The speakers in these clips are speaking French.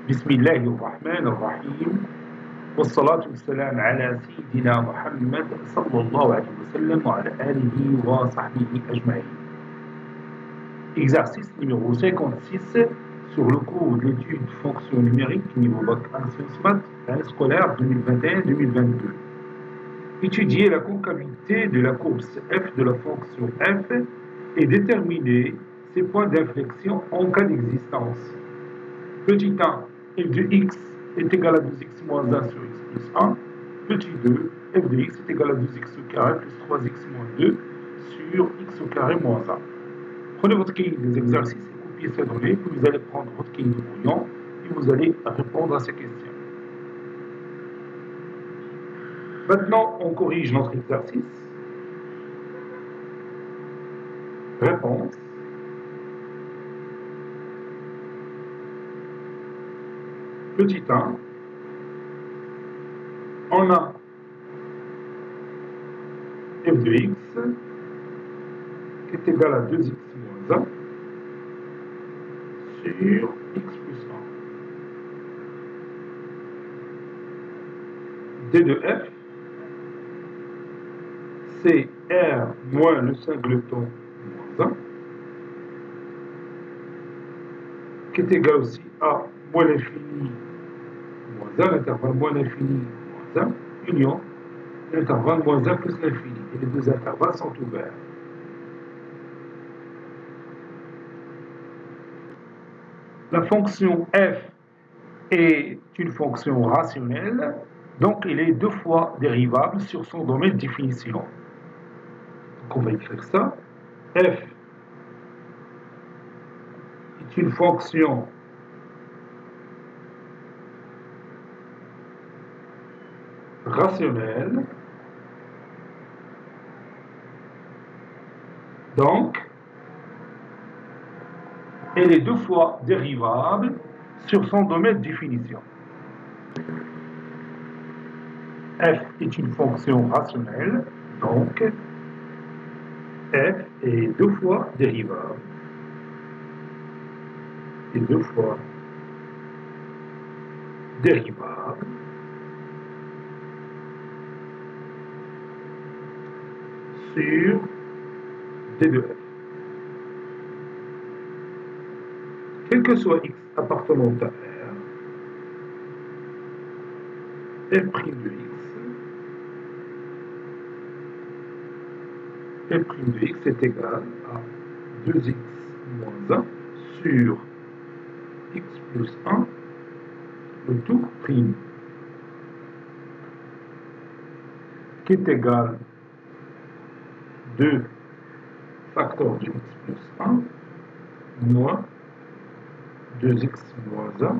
بسم الله الرحمن الرحيم والصلاة والسلام على سيدنا محمد صلى الله عليه وسلم وعلى آله وصحبه أجمعين. Exercice numéro 56 sur le cours d'études fonctions numériques niveau bac 1 sciences maths, l'année scolaire 2021-2022. Étudier la concavité de la courbe f de la fonction f et déterminer ses points d'inflexion en cas d'existence. Petit 1, f de x est égal à 2x moins 1 sur x plus 1. Petit 2, f de x est égal à 2x au carré plus 3x moins 2 sur x au carré moins 1. Prenez votre cahier des exercices et copiez ces données, puis vous allez prendre votre cahier de brouillon et vous allez répondre à ces questions. Maintenant, on corrige notre exercice. Réponse. Petit 1. On a f de x qui est égal à 2x moins 1 sur x plus 1. D de f, c'est R moins le singleton moins 1, qui est égal aussi à moins l'infini moins 1, l'intervalle moins l'infini moins 1, union l'intervalle moins 1 plus l'infini. Et les deux intervalles sont ouverts. La fonction f est une fonction rationnelle, donc elle est deux fois dérivable sur son domaine de définition. Donc on va écrire ça. F est une fonction rationnelle, donc elle est deux fois dérivable sur son domaine de définition. F est une fonction rationnelle, donc f est deux fois dérivable. Et deux fois dérivable sur d de f. Quel que soit x appartenant à R, f' de x, f' de x est égal à 2x moins 1 sur x plus 1, le tout prime, qui est égal à 2 facteurs de x plus 1 moins 2x moins 1.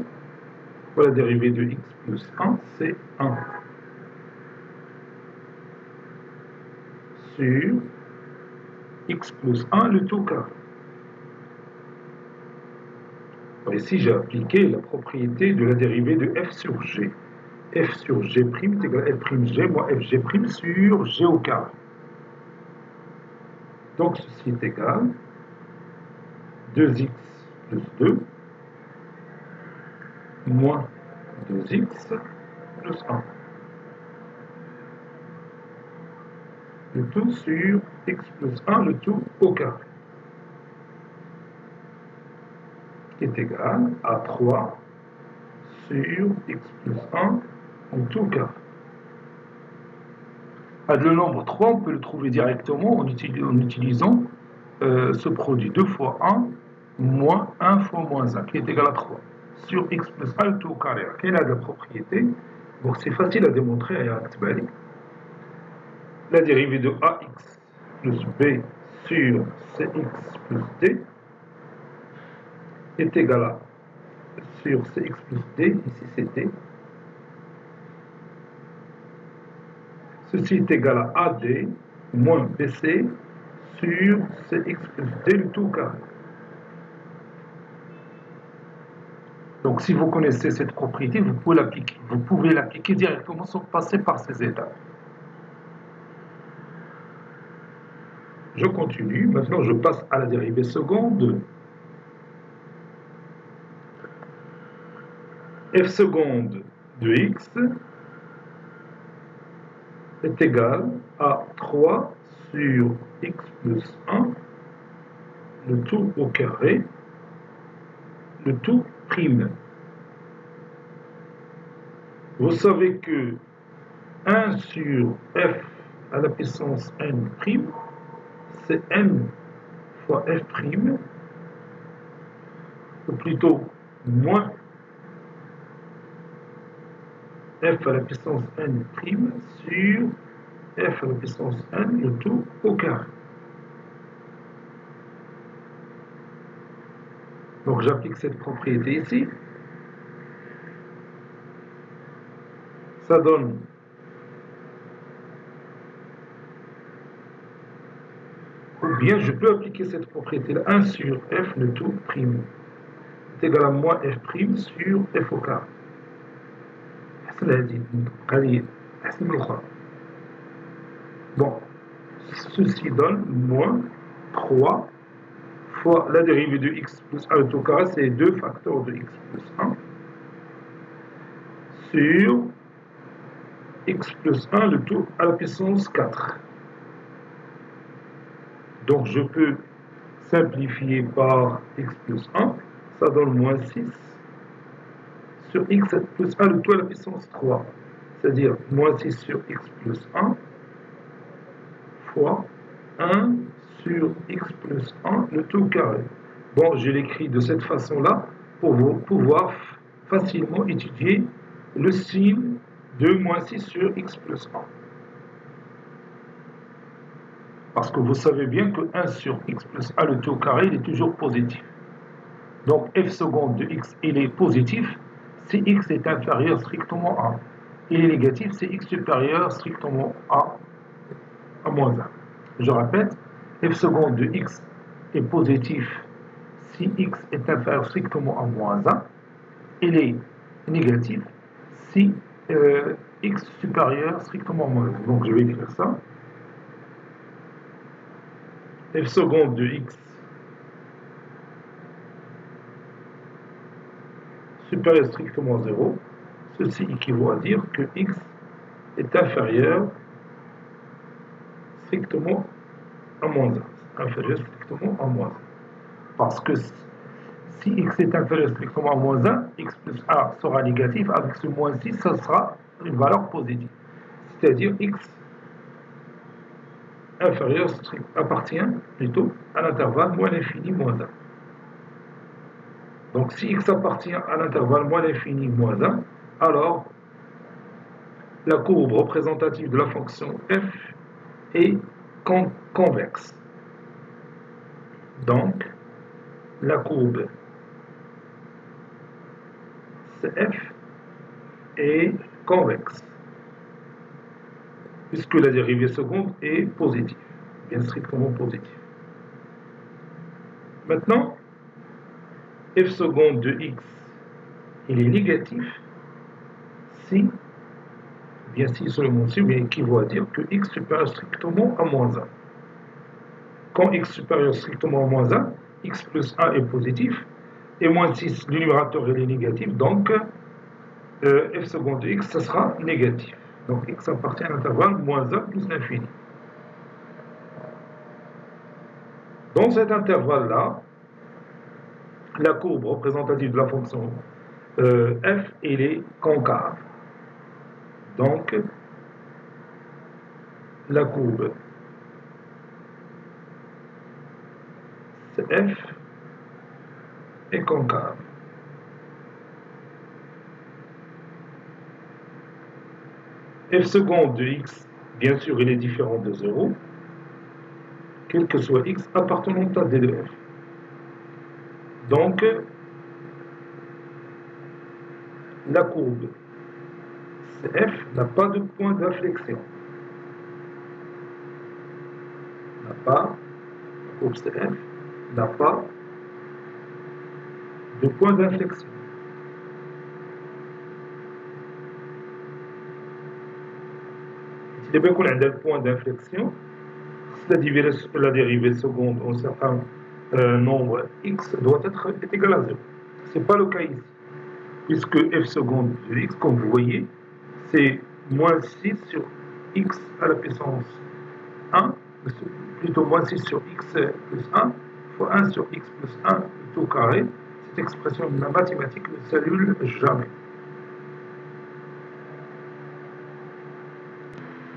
Pour la dérivée de x plus 1, c'est 1 sur x plus 1, le tout carré. Ici, j'ai appliqué la propriété de la dérivée de f sur g. F sur g' est égal à f'g moins fg' sur g au carré. Donc, ceci est égal à 2x plus 2 moins 2x plus 1. Le tout sur x plus 1, le tout au carré, qui est égal à 3 sur x plus 1 en tout carré. Le nombre 3, on peut le trouver directement en utilisant ce produit 2 fois 1 moins 1 fois moins 1, qui est égal à 3, sur x plus 1 tout au carré. Quelle est la propriété? Donc c'est facile à démontrer. La dérivée de ax plus b sur cx plus d est égale à, sur cx plus d, ici c'est d, ceci est égal à ad moins bc sur cx plus d, le tout carré. Donc si vous connaissez cette propriété, vous pouvez l'appliquer directement sans passer par ces étapes. Je continue, maintenant je passe à la dérivée seconde. f seconde de x est égal à 3 sur x plus 1, le tout au carré, le tout prime. Vous savez que 1 sur f à la puissance n prime, c'est n fois f prime, ou plutôt moins f à la puissance n prime sur f à la puissance n, le tout au carré. Donc j'applique cette propriété ici. Ça donne ou bien je peux appliquer cette propriété-là. 1 sur f, le tout prime, est égal à moins f prime sur f au carré. Bon, ceci donne moins 3 fois la dérivée de x plus 1 au carré, c'est 2 facteurs de x plus 1 sur x plus 1, le tout à la puissance 4. Donc je peux simplifier par x plus 1, ça donne moins 6 sur x plus 1, le tout à la puissance 3. C'est-à-dire moins 6 sur x plus 1 fois 1 sur x plus 1, le tout carré. Bon, je l'écris de cette façon-là pour pouvoir facilement étudier le signe de moins 6 sur x plus 1. Parce que vous savez bien que 1 sur x plus 1, le tout carré, il est toujours positif. Donc f seconde de x, il est positif si x est inférieur strictement à 1. Il est négatif si x supérieur strictement à moins 1. Je répète, f seconde de x est positif si x est inférieur strictement à moins 1. Il est négatif si x supérieur strictement à moins 1. Donc je vais écrire ça. F seconde de x supérieur strictement à 0, ceci équivaut à dire que x est inférieur strictement à moins 1. Inférieur strictement à moins 1. Parce que si x est inférieur strictement à moins 1, x plus 1 sera négatif, avec ce moins 6, ça sera une valeur positive. C'est-à-dire x inférieur appartient plutôt à l'intervalle moins l'infini moins 1. Donc si x appartient à l'intervalle moins l'infini moins 1, alors la courbe représentative de la fonction f est convexe. Donc la courbe CF est convexe, puisque la dérivée seconde est positive, bien strictement positive. Maintenant, f seconde de x, il est négatif si, bien si seulement si, mais équivaut à dire que x supérieur strictement à moins 1. Quand x supérieur strictement à moins 1, x plus 1 est positif, et moins 6, le numérateur il est négatif, donc f seconde de x, ça sera négatif. Donc x appartient à l'intervalle moins 1 plus l'infini. Dans cet intervalle-là, la courbe représentative de la fonction f, elle est concave. Donc, la courbe f est concave. F seconde de x, bien sûr, il est différent de 0, quel que soit x appartenant à d de f. Donc, la courbe CF n'a pas de point d'inflexion. La courbe CF n'a pas de point d'inflexion. Si bien qu'on a un point d'inflexion, la dérivée seconde en certain nombre x doit être égal à 0. Ce n'est pas le cas ici. puisque f seconde de x, comme vous voyez, c'est moins 6 sur x à la puissance 1, plutôt moins 6 sur x plus 1, fois 1 sur x plus 1 tout au carré. Cette expression de la mathématique ne s'annule jamais.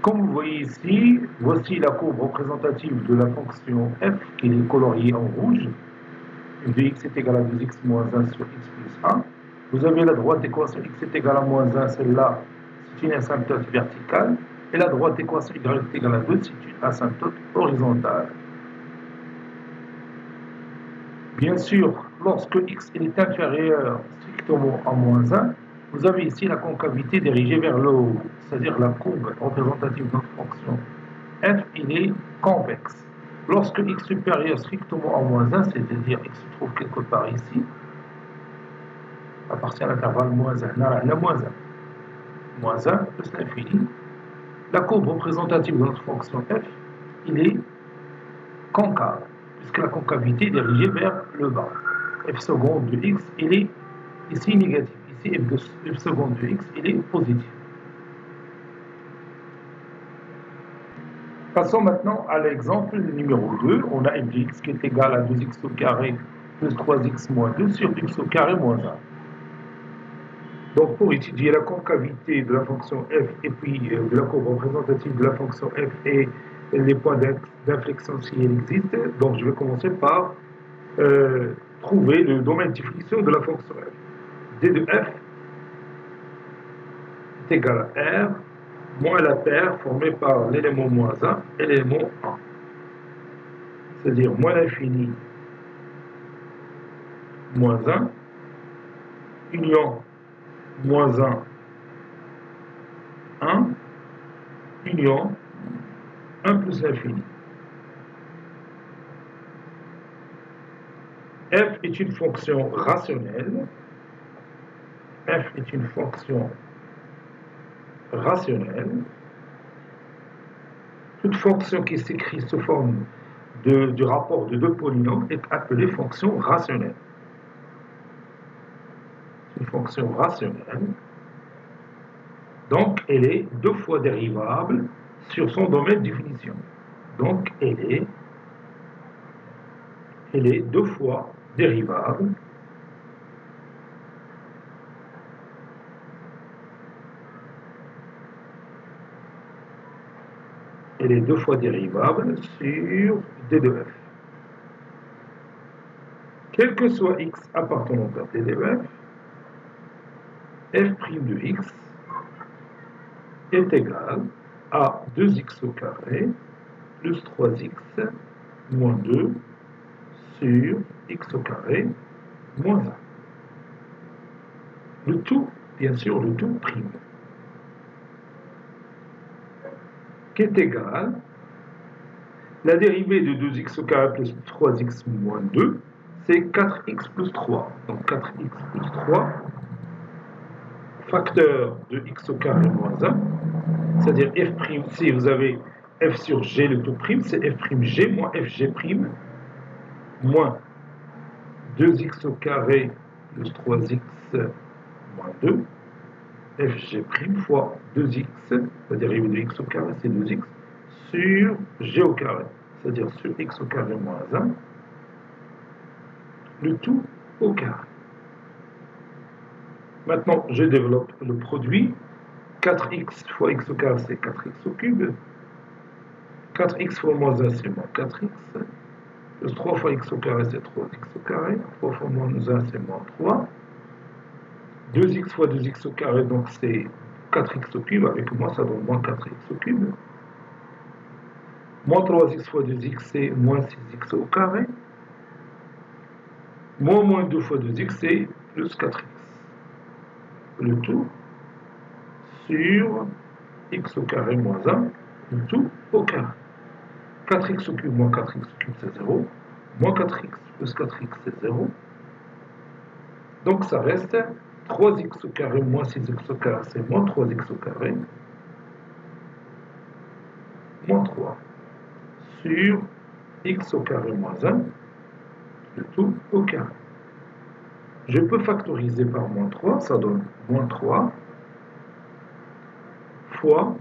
Comme vous voyez ici, voici la courbe représentative de la fonction f qui est coloriée en rouge. f de x est égal à 2x moins 1 sur x plus 1. Vous avez la droite équation x est égal à moins 1, celle-là, c'est une asymptote verticale. Et la droite équation y est égal à 2, c'est une asymptote horizontale. Bien sûr, lorsque x est inférieur strictement à moins 1, vous avez ici la concavité dirigée vers le haut, c'est-à-dire la courbe représentative de notre fonction f, il est convexe. Lorsque x supérieur strictement à moins 1, c'est-à-dire x se trouve quelque part ici, appartient à l'intervalle moins 1, la moins 1, moins 1 plus l'infini, la courbe représentative de notre fonction f, il est concave, puisque la concavité est dirigée vers le bas. F seconde de x, il est ici négatif. Ici, f seconde de x, il est positif. Passons maintenant à l'exemple numéro 2. On a f de x qui est égal à 2x au carré plus 3x moins 2 sur x au carré moins 1. Donc, pour étudier la concavité de la fonction f et puis de la courbe représentative de la fonction f et les points d'inflexion si elle existe, donc je vais commencer par trouver le domaine de définition de la fonction f. d de f est égal à r moins la paire formée par l'élément moins 1 et l'élément 1. C'est-à-dire moins l'infini moins 1, union moins 1, 1, union 1 plus l'infini. F est une fonction rationnelle. F est une fonction rationnelle. Toute fonction qui s'écrit sous forme du rapport de deux polynômes est appelée fonction rationnelle. Une fonction rationnelle. Donc, elle est deux fois dérivable sur son domaine de définition. Donc, elle est deux fois dérivable sur d de f. Quel que soit x appartenant à d de f, f' de x est égal à 2x au carré plus 3x moins 2 sur x au carré moins 1. Le tout, bien sûr, le tout prime, qui est égal la dérivée de 2x au carré plus 3x moins 2, c'est 4x plus 3. Donc 4x plus 3, facteur de x au carré moins 1, c'est-à-dire f', si vous avez f sur g, le tout prime, c'est f'g moins fg' moins 2x au carré plus 3x moins 2, fg' fois 2x, la dérivée de x au carré, c'est 2x, sur g au carré, c'est-à-dire sur x au carré moins 1, le tout au carré. Maintenant, je développe le produit. 4x fois x au carré, c'est 4x au cube. 4x fois moins 1, c'est moins 4x. Plus 3 fois x au carré, c'est 3x au carré. 3 fois moins 1, c'est moins 3. 2x fois 2x au carré, donc c'est 4x au cube. Avec moi, ça donne moins 4x au cube. Moins 3x fois 2x, c'est moins 6x au carré. Moins 2 fois 2x, c'est plus 4x. Le tout sur x au carré moins 1, le tout au carré. 4x au cube moins 4x au cube, c'est 0. Moins 4x plus 4x, c'est 0. Donc ça reste 3x au carré moins 6x au carré, c'est moins 3x au carré. Moins 3 sur x au carré moins 1, le tout au carré. Je peux factoriser par moins 3, ça donne moins 3 fois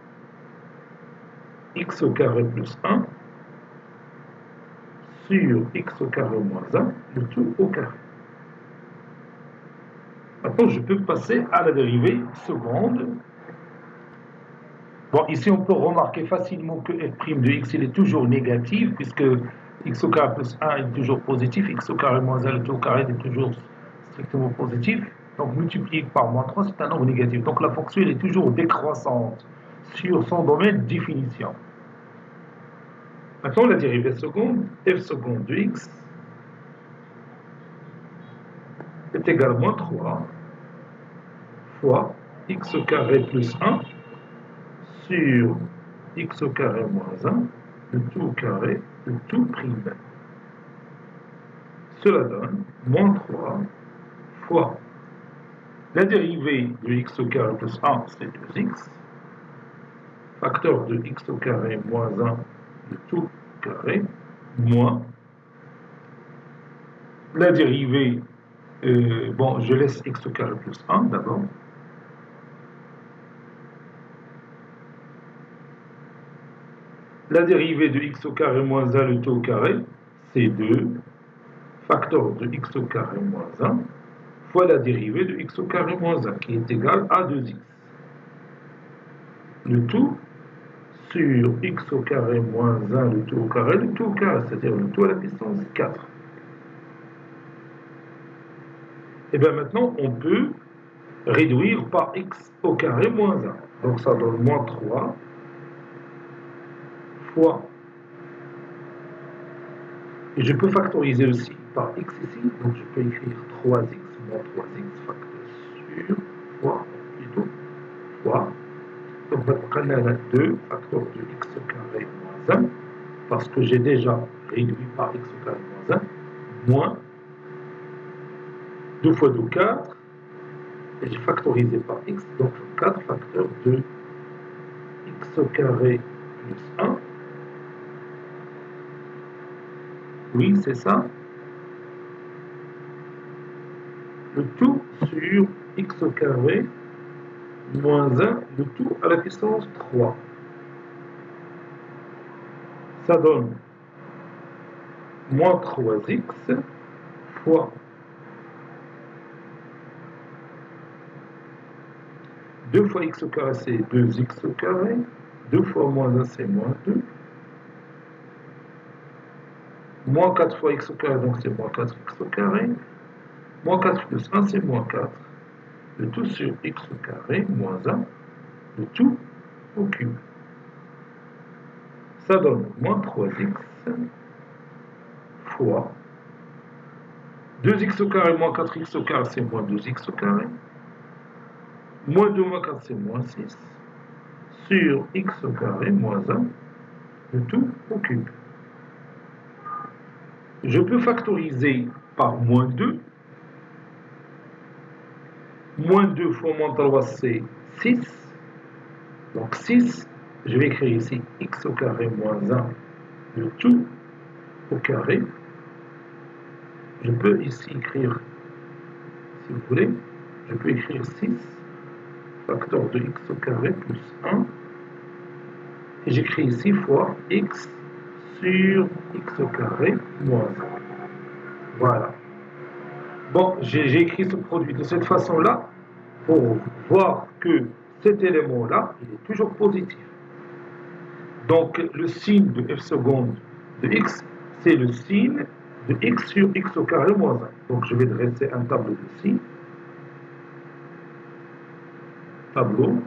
x au carré plus 1 sur x au carré moins 1, le tout au carré. Maintenant, je peux passer à la dérivée seconde. Bon, ici, on peut remarquer facilement que f' de x, il est toujours négatif, puisque x au carré plus 1 est toujours positif, x au carré moins 1, le tout au carré est toujours strictement positif. Donc, multiplié par moins 3, c'est un nombre négatif. Donc, la fonction, elle est toujours décroissante sur son domaine de définition. Maintenant, la dérivée seconde, f seconde de x, est égal à moins 3 fois x au carré plus 1 sur x au carré moins 1, le tout au carré, le tout prime. Cela donne moins 3 fois la dérivée de x au carré plus 1, c'est 2x, facteur de x au carré moins 1, le tout carré, moins la dérivée, bon, je laisse x au carré plus 1 d'abord, la dérivée de x au carré moins 1, le tout au carré, c'est 2, facteur de x au carré moins 1, fois la dérivée de x au carré moins 1, qui est égale à 2x. Le tout sur x au carré moins 1, le tout au carré, c'est-à-dire le tout à la puissance 4. Et bien maintenant, on peut réduire par x au carré moins 1. Donc ça donne moins 3 fois, et je peux factoriser aussi par x ici, donc je peux écrire 3x moins 3x facteur sur fois, plutôt, fois, donc on a 2 facteur de x au carré moins 1, parce que j'ai déjà réduit par x au carré moins 1, moins 2 fois 2, 4, et j'ai factorisé par x, donc 4 facteur de x au carré plus 1. Oui, c'est ça. Le tout sur x au carré moins 1, le tout à la puissance 3. Ça donne moins 3x fois 2 fois x au carré, c'est 2x au carré. 2 fois moins 1, c'est moins 2. Moins 4 fois x au carré, donc c'est moins 4x au carré. Moins 4 plus 1, c'est moins 4. Le tout sur x au carré, moins 1, le tout au cube. Ça donne moins 3x fois 2x au carré moins 4x au carré, c'est moins 2x au carré. Moins 2 moins 4, c'est moins 6. Sur x au carré moins 1, le tout au cube. Je peux factoriser par moins 2. Moins 2 fois moins 3, c'est 6. Donc 6, je vais écrire ici x au carré moins 1, le tout au carré. Je peux ici écrire, si vous voulez, je peux écrire 6, facteur de x au carré plus 1. Et j'écris ici fois x sur x au carré moins 1. Voilà. Bon, j'ai écrit ce produit de cette façon-là pour voir que cet élément-là, il est toujours positif. Donc, le signe de f seconde de x, c'est le signe de x sur x au carré moins 1. Donc, je vais dresser un tableau de signes. Tableau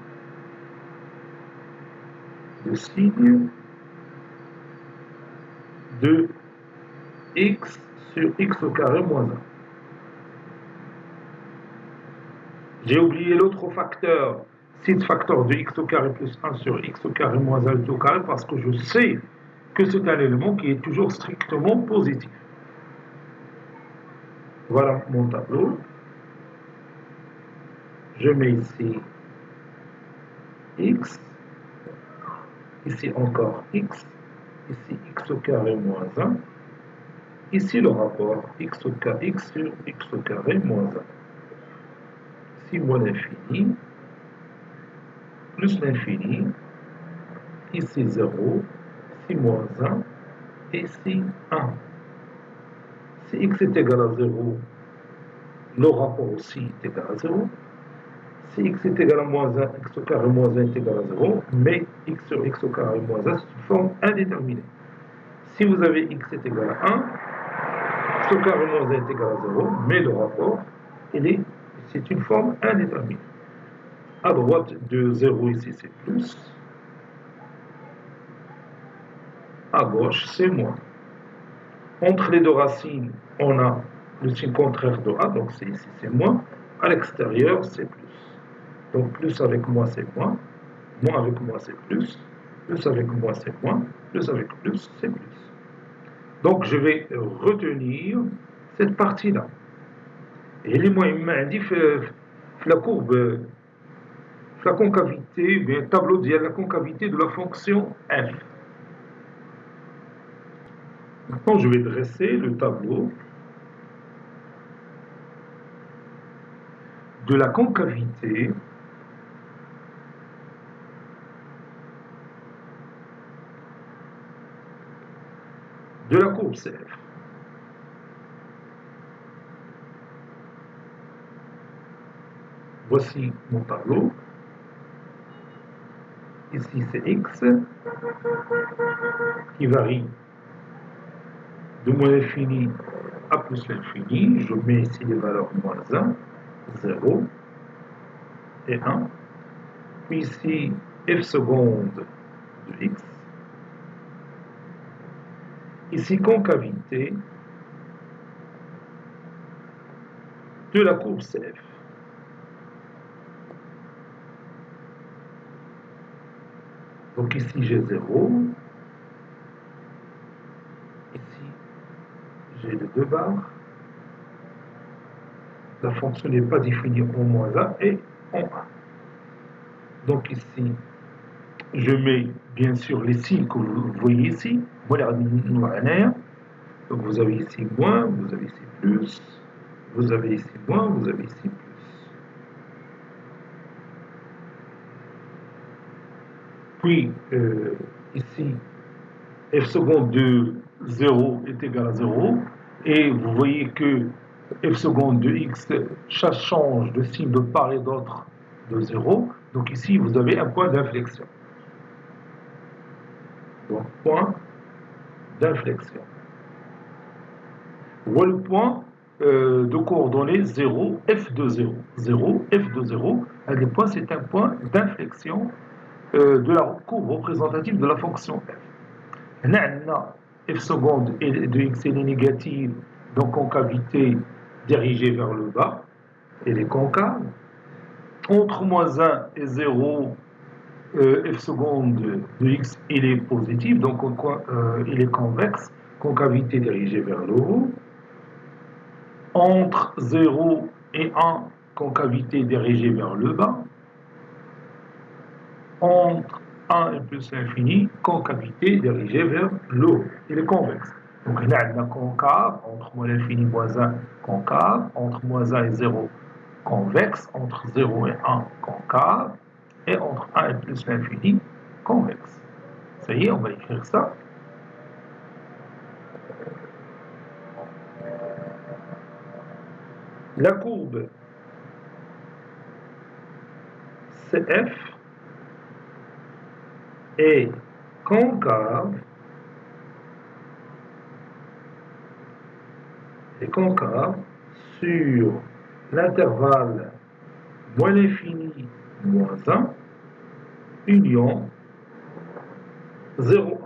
de signes de x sur x au carré moins 1. J'ai oublié l'autre facteur, 6 facteur de x au carré plus 1 sur x au carré moins 1 au carré, parce que je sais que c'est un élément qui est toujours strictement positif. Voilà mon tableau. Je mets ici x, ici encore x, ici x au carré moins 1, Ici, le rapport x au carré, x sur x au carré moins 1. Ici, moins l'infini, plus l'infini, ici 0, ici moins 1, et ici 1. Si x est égal à 0, le rapport aussi est égal à 0. Si x est égal à moins 1, x au carré moins 1 est égal à 0, mais x sur x au carré moins 1, c'est une forme indéterminée. Si vous avez x est égal à 1, x au carré moins 1 est égal à 0, mais le rapport, c'est une forme indéterminée. À droite de 0 ici, c'est plus. À gauche, c'est moins. Entre les deux racines, on a le signe contraire de A, donc ici c'est moins. À l'extérieur, c'est plus. Donc plus avec moins, c'est moins. Moins avec moins, c'est plus. Plus avec moins, c'est moins. Plus avec plus, c'est plus. Donc je vais retenir cette partie-là. Et les mots, il m'a dit, la courbe, la concavité, bien, tableau de la concavité de la fonction f. Maintenant, je vais dresser le tableau de la concavité de la courbe CF. Voici mon tableau. Ici, c'est x qui varie de moins l'infini à plus l'infini. Je mets ici les valeurs moins 1, 0 et 1. Puis ici, f seconde de x. Ici, concavité de la courbe CF. Donc ici, j'ai 0. Ici, j'ai les deux barres. La fonction n'est pas définie en moins 1 et en 1. Donc ici, je mets bien sûr les signes que vous voyez ici. Donc vous avez ici moins, vous avez ici plus, vous avez ici moins, vous avez ici plus. Puis ici, f seconde de 0 est égal à 0. Et vous voyez que f seconde de x, ça change de signe de part et d'autre de 0. Donc ici, vous avez un point d'inflexion. Donc, point d'inflexion. Ou le point de coordonnées 0, f de 0. 0, f de 0. Un des points, c'est un point d'inflexion de la courbe représentative de la fonction f. F seconde de x est négative, donc concavité dirigée vers le bas, elle est concave. Entre moins 1 et 0, f seconde de x, il est positif, donc il est convexe, concavité dirigée vers le haut. Entre 0 et 1, concavité dirigée vers le bas. Entre 1 et plus l'infini, concavité dirigée vers le haut. Il est convexe. Donc il y a un concave, entre moins l'infini moins 1, concave, entre moins 1 et 0, convexe, entre 0 et 1, concave, et entre 1 et plus l'infini, convexe. Ça y est, on va écrire ça. La courbe CF est concave sur l'intervalle moins l'infini moins 1 union 0,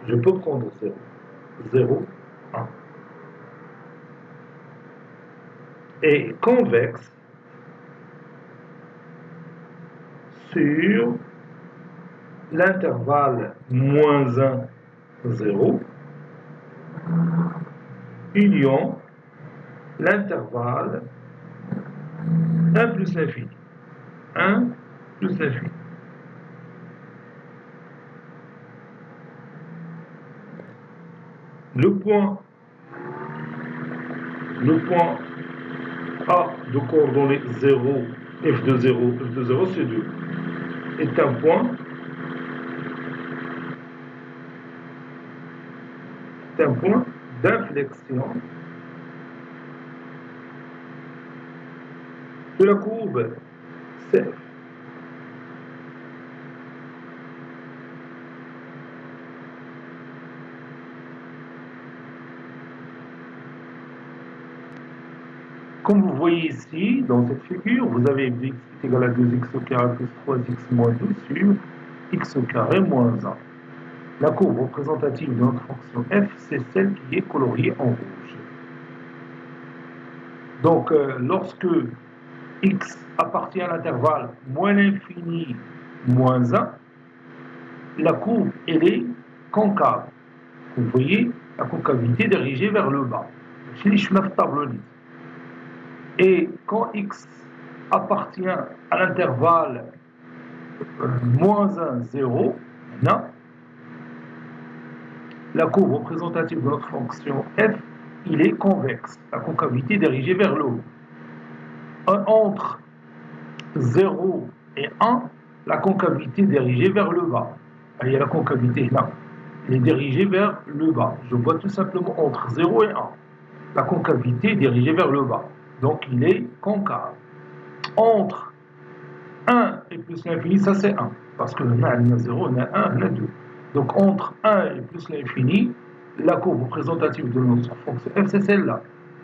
1. Je peux prendre 0, 0, 1. Et convexe sur l'intervalle moins 1, 0, union l'intervalle 1 plus l'infini. 1 plus l'infini. Le point A de coordonnées 0, f de 0, c'est 2, est un point d'inflexion de la courbe CF. Comme vous voyez ici, dans cette figure, vous avez x est égal à 2x au carré plus 3x moins 2 sur x au carré moins 1. La courbe représentative de notre fonction f, c'est celle qui est coloriée en rouge. Donc, lorsque x appartient à l'intervalle moins l'infini moins 1, la courbe, elle est concave. Vous voyez la concavité dirigée vers le bas. C'est le tableau. Et quand x appartient à l'intervalle moins 1, 0, non, la courbe représentative de notre fonction f, il est convexe, la concavité dirigée vers le haut. Entre 0 et 1, la concavité dirigée vers le bas. Il y a la concavité là, elle est dirigée vers le bas. Je vois tout simplement entre 0 et 1, la concavité dirigée vers le bas. Donc il est concave. Entre 1 et plus l'infini, ça c'est 1. Parce que on a 0, on a 1, on a 2. Donc entre 1 et plus l'infini, la courbe représentative de notre fonction f, c'est celle-là,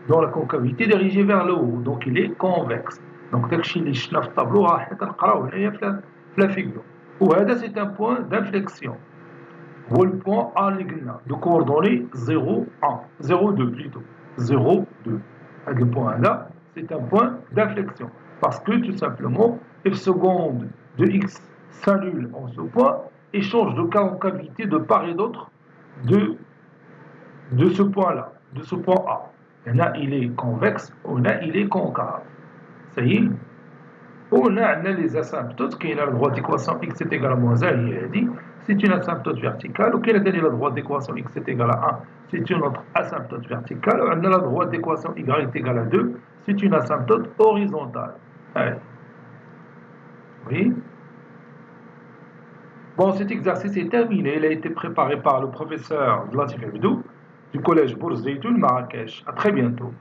dont la concavité dirigée vers le haut. Donc il est convexe. Donc داكشي اللي شفنا في الطابلو راه حتى نقراوه هنايا في لا فيغور. وهذا سي ان بوان d'inflexion. هو le point A اللي قلنا de coordonnées 0, 1, 0, 2 plutôt. 0, 2. هذا le point là, c'est un point d'inflexion. Parce que tout simplement, f seconde de x s'annule en ce point et change de concavité de part et d'autre de ce point-là, de ce point A. Il y en a, il est convexe, il y en a, il est concave. Ça y est. On a les asymptotes qui est la droite d'équation x est égal à moins 1, il a dit, c'est une asymptote verticale. Quelle est la droite d'équation x est égal à 1? C'est une autre asymptote verticale. On a la droite d'équation y est égal à 2, c'est une asymptote horizontale. Allez. Oui. Bon, cet exercice est terminé. Il a été préparé par le professeur Latif Abdou du collège Bourz Zeytoun Marrakech. À très bientôt.